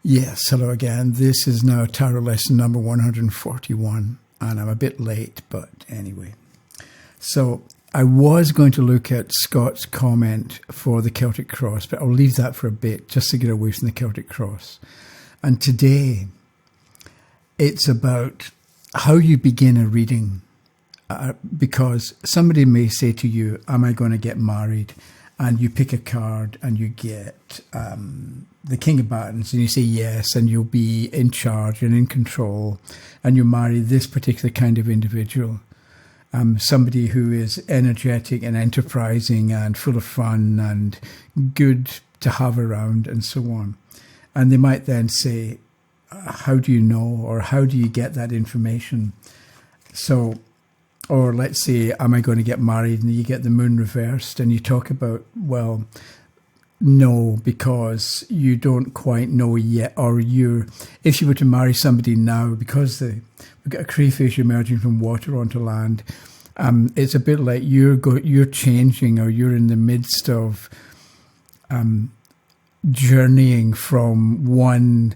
Yes, hello again. This is now tarot lesson number 141, and I'm a bit late, but anyway. So I was going to look at Scott's comment for the Celtic Cross, but I'll leave that for a bit just to get away from the Celtic Cross. And today, it's about how you begin a reading, because somebody may say to you, am I going to get married? And you pick a card and you get the King of Batons, and you say yes, and you'll be in charge and in control, and you'll marry this particular kind of individual. Somebody who is energetic and enterprising and full of fun and good to have around and so on. And they might then say, how do you know, or how do you get that information? So, or let's say, am I going to get married? And you get the moon reversed and you talk about, well, no, because you don't quite know yet, or if you were to marry somebody now, because we've got a crayfish emerging from water onto land, it's a bit like you're changing, or you're in the midst of journeying from one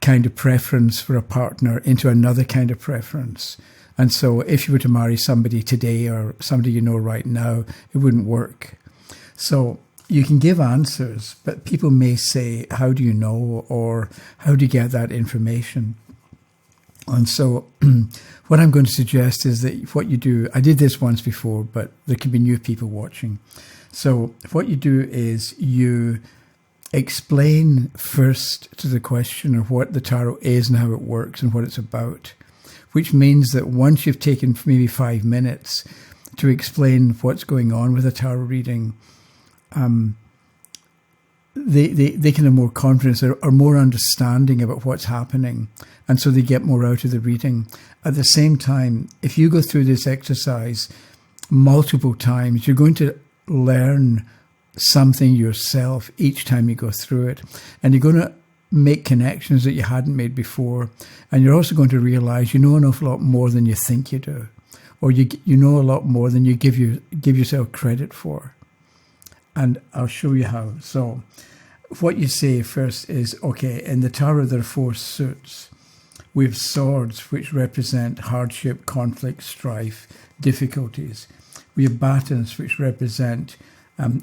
kind of preference for a partner into another kind of preference. And so if you were to marry somebody today or somebody you know right now, it wouldn't work. So you can give answers, but people may say, how do you know, or how do you get that information? And so what I'm going to suggest is that what you do, I did this once before, but there can be new people watching. So what you do is you explain first to the questioner what the tarot is and how it works and what it's about, which means that once you've taken maybe 5 minutes to explain what's going on with a tarot reading, they can have more confidence or more understanding about what's happening, and so they get more out of the reading. At the same time, if you go through this exercise multiple times, you're going to learn something yourself each time you go through it, and you're going to make connections that you hadn't made before, and you're also going to realize you know an awful lot more than you think you do, or you know a lot more than you give yourself credit for. And I'll show you how. So what you say first is, okay, in the tarot there are 4 suits. We have swords, which represent hardship, conflict, strife, difficulties. We have batons, which represent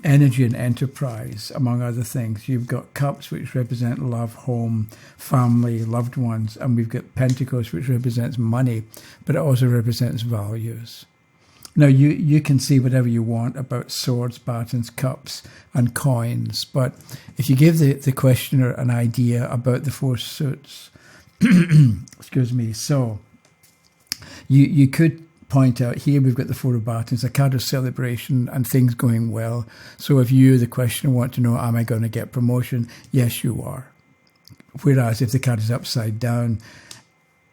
energy and enterprise, among other things. You've got cups, which represent love, home, family, loved ones. And we've got pentacles, which represents money, but it also represents values. Now, you can see whatever you want about swords, batons, cups, and coins. But if you give the questioner an idea about the 4 suits, excuse me, so you could point out here we've got the 4 of batons, a card of celebration and things going well. So if you, the questioner, want to know, am I going to get promotion? Yes, you are. Whereas if the card is upside down,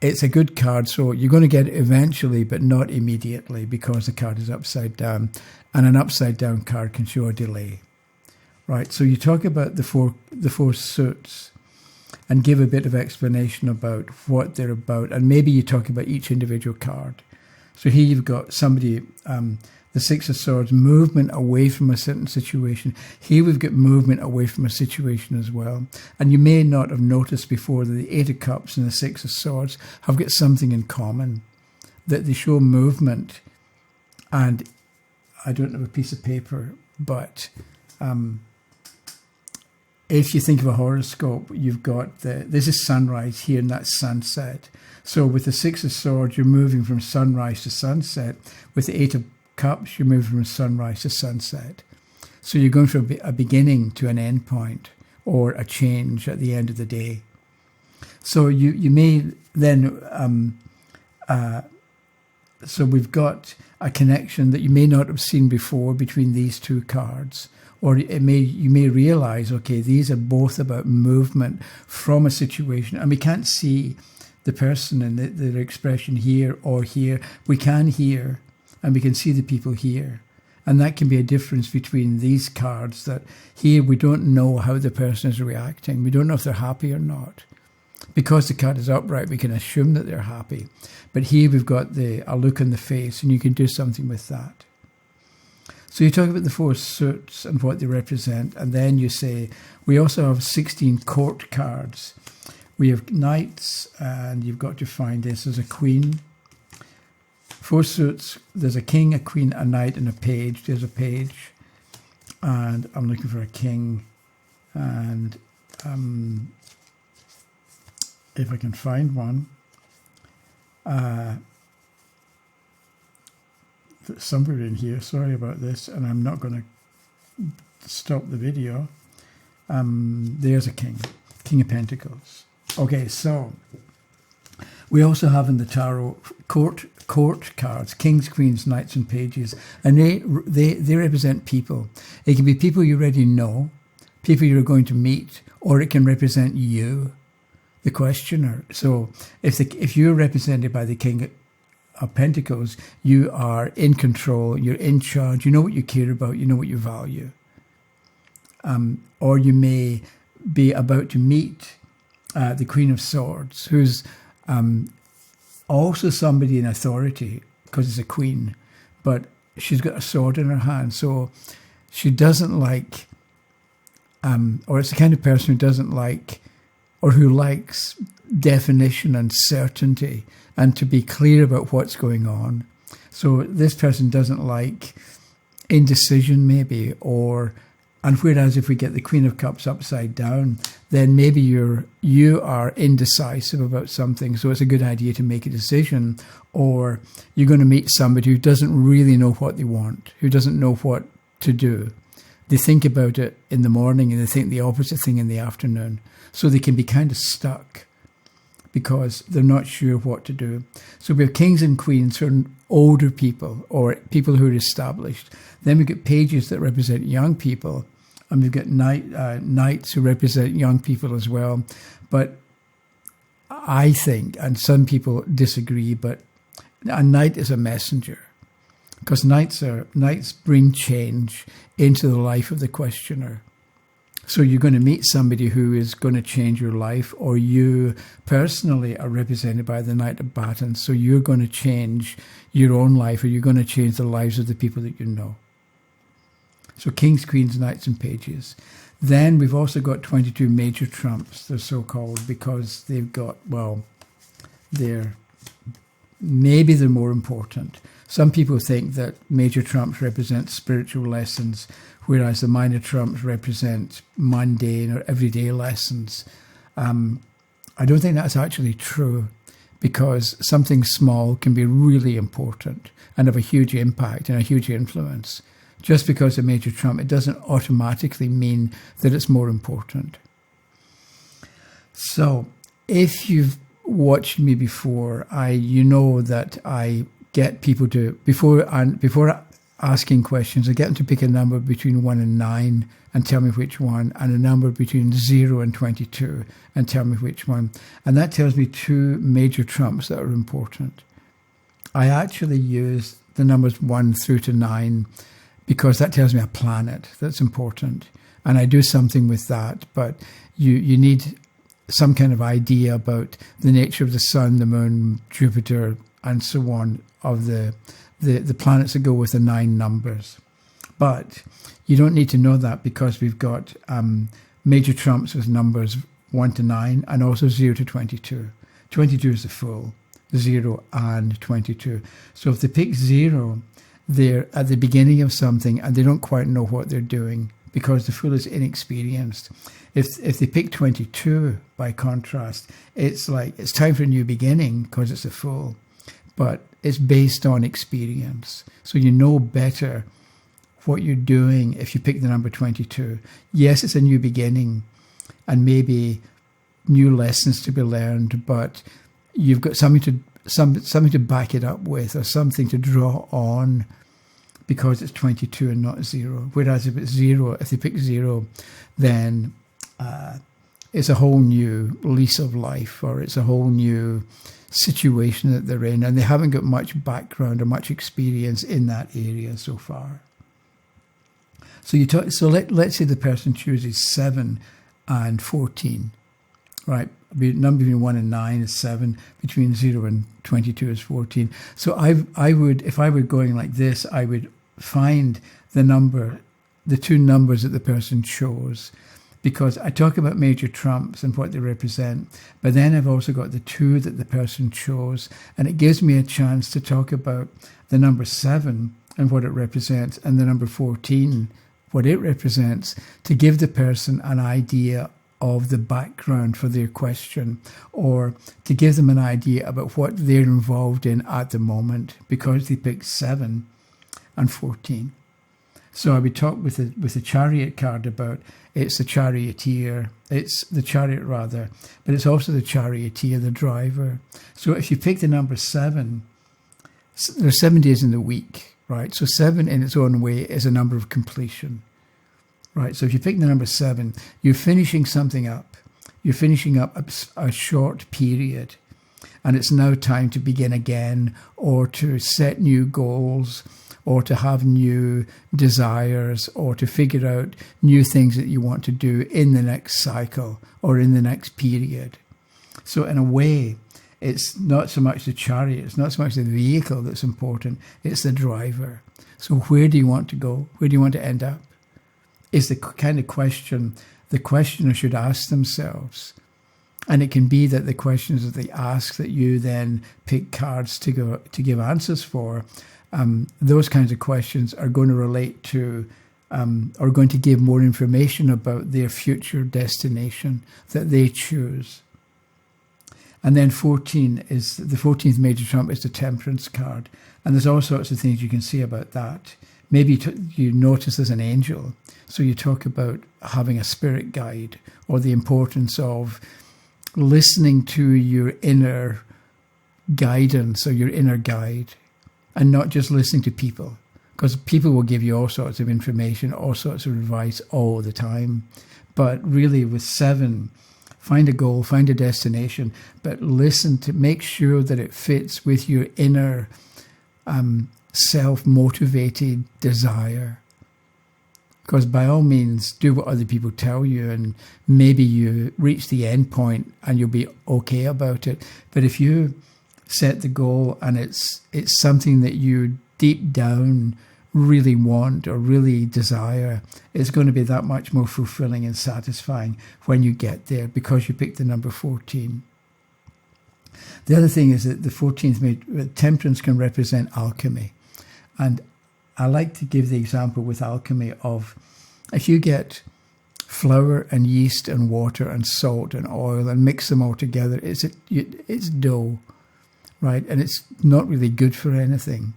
it's a good card, so you're going to get it eventually, but not immediately, because the card is upside down, and an upside down card can show a delay. Right, so you talk about the four suits and give a bit of explanation about what they're about, and maybe you talk about each individual card. So here you've got somebody, the 6 of Swords, movement away from a certain situation. Here we've got movement away from a situation as well. And you may not have noticed before that the 8 of Cups and the 6 of Swords have got something in common, that they show movement. And I don't have a piece of paper, but if you think of a horoscope, you've got this is sunrise here and that's sunset. So with the 6 of Swords, you're moving from sunrise to sunset. With the 8 of Cups, you're moving from sunrise to sunset. So you're going from a beginning to an end point, or a change at the end of the day. So you may then, so we've got a connection that you may not have seen before between these 2 cards. Or you may realize, okay, these are both about movement from a situation. And we can't see the person and their expression here or here. We can hear, and we can see the people here. And that can be a difference between these cards, that here we don't know how the person is reacting. We don't know if they're happy or not. Because the card is upright, we can assume that they're happy. But here we've got a look on the face, and you can do something with that. So you talk about the 4 suits and what they represent, and then you say, we also have 16 court cards. We have knights, and you've got to find this. There's a queen. 4 suits. There's a king, a queen, a knight, and a page. There's a page. And I'm looking for a king. And if I can find one. Somewhere in here, sorry about this, and I'm not going to stop the video. There's a king of Pentacles. Okay, so we also have in the tarot court cards, kings, queens, knights, and pages, and they represent people. It can be people you already know, people you're going to meet, or it can represent you, the questioner. So if you're represented by the king of Pentacles, you are in control, you're in charge, you know what you care about, you know what you value. Or you may be about to meet the Queen of Swords, who's also somebody in authority, because it's a queen, but she's got a sword in her hand, so she doesn't like, or it's the kind of person who doesn't like, or who likes definition and certainty, and to be clear about what's going on. So this person doesn't like indecision maybe, and whereas if we get the Queen of Cups upside down, then maybe you are indecisive about something, so it's a good idea to make a decision. Or you're going to meet somebody who doesn't really know what they want, who doesn't know what to do. They think about it in the morning and they think the opposite thing in the afternoon. So they can be kind of stuck because they're not sure what to do. So we have kings and queens who are older people or people who are established. Then we've got pages that represent young people. And we've got knights who represent young people as well. But I think, and some people disagree, but a knight is a messenger. Because knights bring change into the life of the questioner. So you're going to meet somebody who is going to change your life, or you personally are represented by the Knight of Batons. So you're going to change your own life, or you're going to change the lives of the people that you know. So kings, queens, knights, and pages. Then we've also got 22 major trumps, they're so-called, because they've got, they're more important. Some people think that major trumps represent spiritual lessons, whereas the minor trumps represent mundane or everyday lessons. I don't think that's actually true, because something small can be really important and have a huge impact and a huge influence. Just because a major trump, it doesn't automatically mean that it's more important. So if you've watched me before, you know that I get people to, before asking questions, I get them to pick a number between 1 and 9 and tell me which one, and a number between 0 and 22 and tell me which one. And that tells me 2 major trumps that are important. I actually use the numbers 1 through to 9 because that tells me a planet that's important. And I do something with that, but you need some kind of idea about the nature of the sun, the moon, Jupiter, and so on, of the planets that go with the 9 numbers. But you don't need to know that, because we've got major trumps with numbers 1 to 9 and also 0 to 22. 22 is the full, 0 and 22. So if they pick 0, they're at the beginning of something and they don't quite know what they're doing, because the fool is inexperienced. If they pick 22, by contrast, it's like it's time for a new beginning, because it's a fool. But it's based on experience. So you know better what you're doing if you pick the number 22. Yes, it's a new beginning and maybe new lessons to be learned, but you've got something to back it up with, or something to draw on, because it's 22 and not 0. Whereas if it's 0, if they pick 0, then it's a whole new lease of life, or it's a whole new situation that they're in, and they haven't got much background or much experience in that area so far. So let's say the person chooses 7 and 14, right? The number between 1 and 9 is 7, between 0 and 22 is 14. So I would, if I were going like this, I would find the two numbers that the person chose, because I talk about major trumps and what they represent, but then I've also got the two that the person chose, and it gives me a chance to talk about the number 7 and what it represents, and the number 14, what it represents, to give the person an idea of the background for their question, or to give them an idea about what they're involved in at the moment, because they picked 7 and 14. So I would talk with the Chariot card about it's the charioteer, it's the chariot rather, but it's also the charioteer, the driver. So if you pick the number 7, there's 7 days in the week, right? So 7 in its own way is a number of completion, right? So if you pick the number 7, you're finishing something up. You're finishing up a short period, and it's now time to begin again, or to set new goals, or to have new desires, or to figure out new things that you want to do in the next cycle or in the next period. So in a way, it's not so much the chariot, it's not so much the vehicle that's important, it's the driver. So where do you want to go? Where do you want to end up? Is the kind of question the questioner should ask themselves. And it can be that the questions that they ask that you then pick cards to give answers for, those kinds of questions are going to relate to, are going to give more information about their future destination that they choose. And then 14 is, the 14th major trump is the Temperance card. And there's all sorts of things you can see about that. Maybe you notice there's an angel. So you talk about having a spirit guide, or the importance of listening to your inner guidance or your inner guide, and not just listening to people, because people will give you all sorts of information, all sorts of advice all the time. But really with 7, find a goal, find a destination, but listen to make sure that it fits with your inner self-motivated desire. Because by all means, do what other people tell you, and maybe you reach the end point and you'll be okay about it. But if you set the goal and it's something that you deep down really want or really desire, it's going to be that much more fulfilling and satisfying when you get there, because you picked the number 14. The other thing is that the 14th Temperance can represent alchemy. And I like to give the example with alchemy of, if you get flour and yeast and water and salt and oil and mix them all together, it's dough, right? And it's not really good for anything.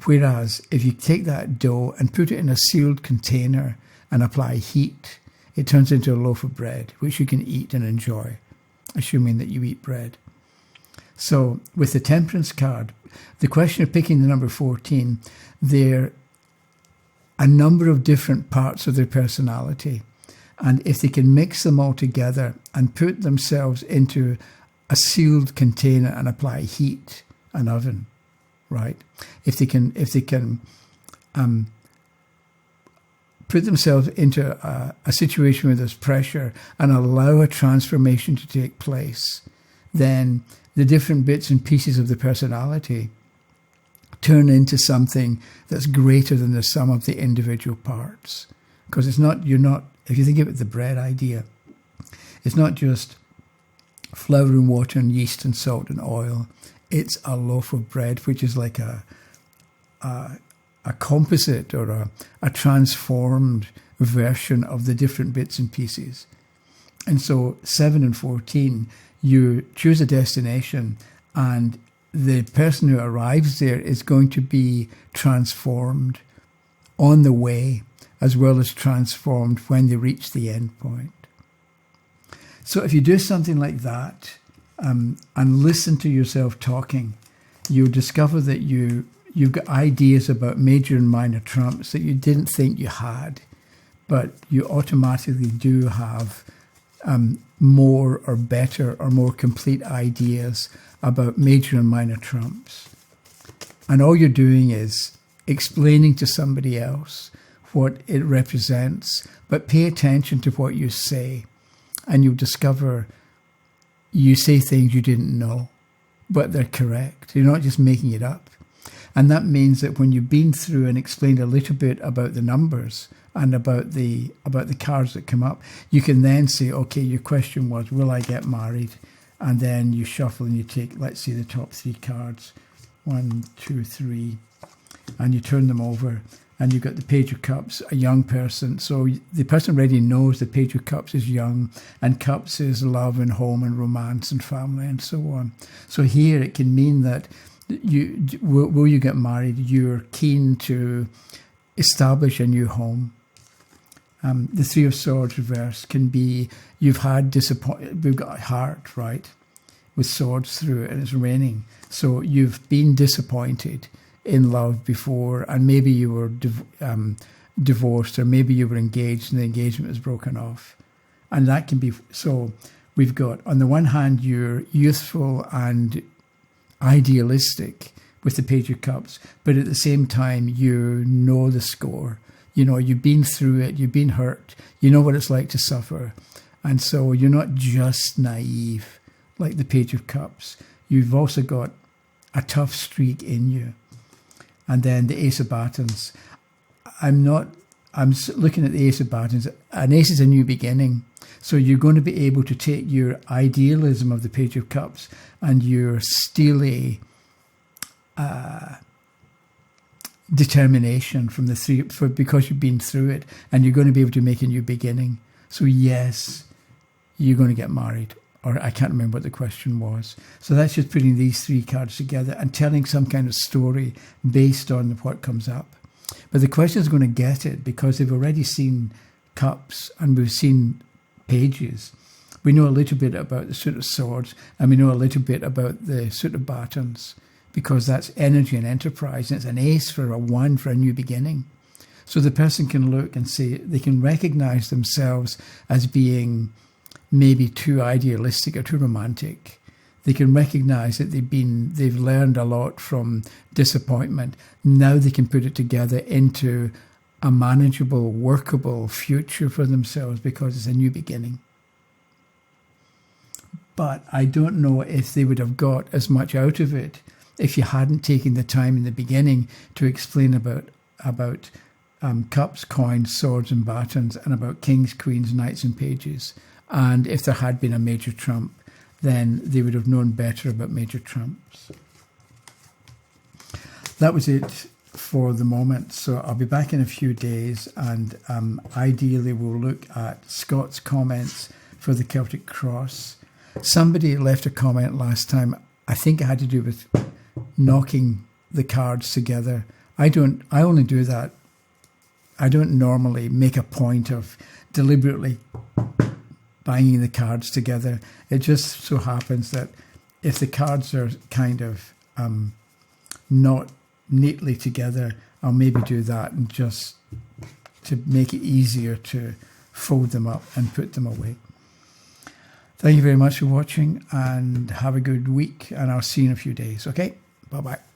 Whereas if you take that dough and put it in a sealed container and apply heat, it turns into a loaf of bread, which you can eat and enjoy, assuming that you eat bread. So with the Temperance card, the question of picking the number 14, they're a number of different parts of their personality. And if they can mix them all together and put themselves into a sealed container and apply heat, an oven, right? If they can put themselves into a situation where there's pressure and allow a transformation to take place, then the different bits and pieces of the personality turn into something that's greater than the sum of the individual parts. Because if you think about the bread idea, it's not just flour and water and yeast and salt and oil. It's a loaf of bread, which is like a composite or a transformed version of the different bits and pieces. And so 7 and 14, you choose a destination, and the person who arrives there is going to be transformed on the way, as well as transformed when they reach the end point. So if you do something like that, and listen to yourself talking, you'll discover that you've got ideas about major and minor trumps that you didn't think you had, but you automatically do have more or better or more complete ideas about major and minor trumps. And all you're doing is explaining to somebody else what it represents, but pay attention to what you say, and you'll discover you say things you didn't know, but they're correct. You're not just making it up. And that means that when you've been through and explained a little bit about the numbers and about the cards that come up, you can then say, okay, your question was, will I get married? And then you shuffle and you take, let's say, the top 3 cards, 1, 2, 3, and you turn them over, and you've got the Page of Cups, a young person. So the person already knows the Page of Cups is young, and Cups is love and home and romance and family and so on. So here it can mean that will you get married? You're keen to establish a new home. The 3 of Swords reverse can be you've had disappointment. We've got a heart, right, with swords through it, and it's raining. So you've been disappointed in love before, and maybe you were divorced, or maybe you were engaged and the engagement was broken off. And that can be, so we've got, on the one hand, you're youthful and idealistic with the Page of Cups, but at the same time, you know the score. You know, you've been through it, you've been hurt, you know what it's like to suffer. And so you're not just naive like the Page of Cups. You've also got a tough streak in you. And then the Ace of Batons. I'm looking at the Ace of Batons. An ace is a new beginning. So you're going to be able to take your idealism of the Page of Cups and your steely determination from the 3, because you've been through it, and you're going to be able to make a new beginning. So yes, you're going to get married. Or I can't remember what the question was. So that's just putting these 3 cards together and telling some kind of story based on what comes up. But the question is going to get it because they've already seen Cups and we've seen Pages. We know a little bit about the Suit of Swords, and we know a little bit about the Suit of Batons, because that's energy and enterprise, and it's an ace for a 1 for a new beginning. So the person can look and say, they can recognize themselves as being maybe too idealistic or too romantic. They can recognize that they've learned a lot from disappointment. Now they can put it together into a manageable, workable future for themselves because it's a new beginning. But I don't know if they would have got as much out of it if you hadn't taken the time in the beginning to explain about cups, coins, swords and batons, and about kings, queens, knights and pages. And if there had been a major trump, then they would have known better about major trumps. That was it for the moment. So I'll be back in a few days, and ideally we'll look at Scott's comments for the Celtic Cross. Somebody left a comment last time. I think it had to do with knocking the cards together. I only do that. I don't normally make a point of deliberately banging the cards together. It just so happens that if the cards are kind of not neatly together, I'll maybe do that, and just to make it easier to fold them up and put them away. Thank you very much for watching, and have a good week, and I'll see you in a few days. Okay? Bye-bye.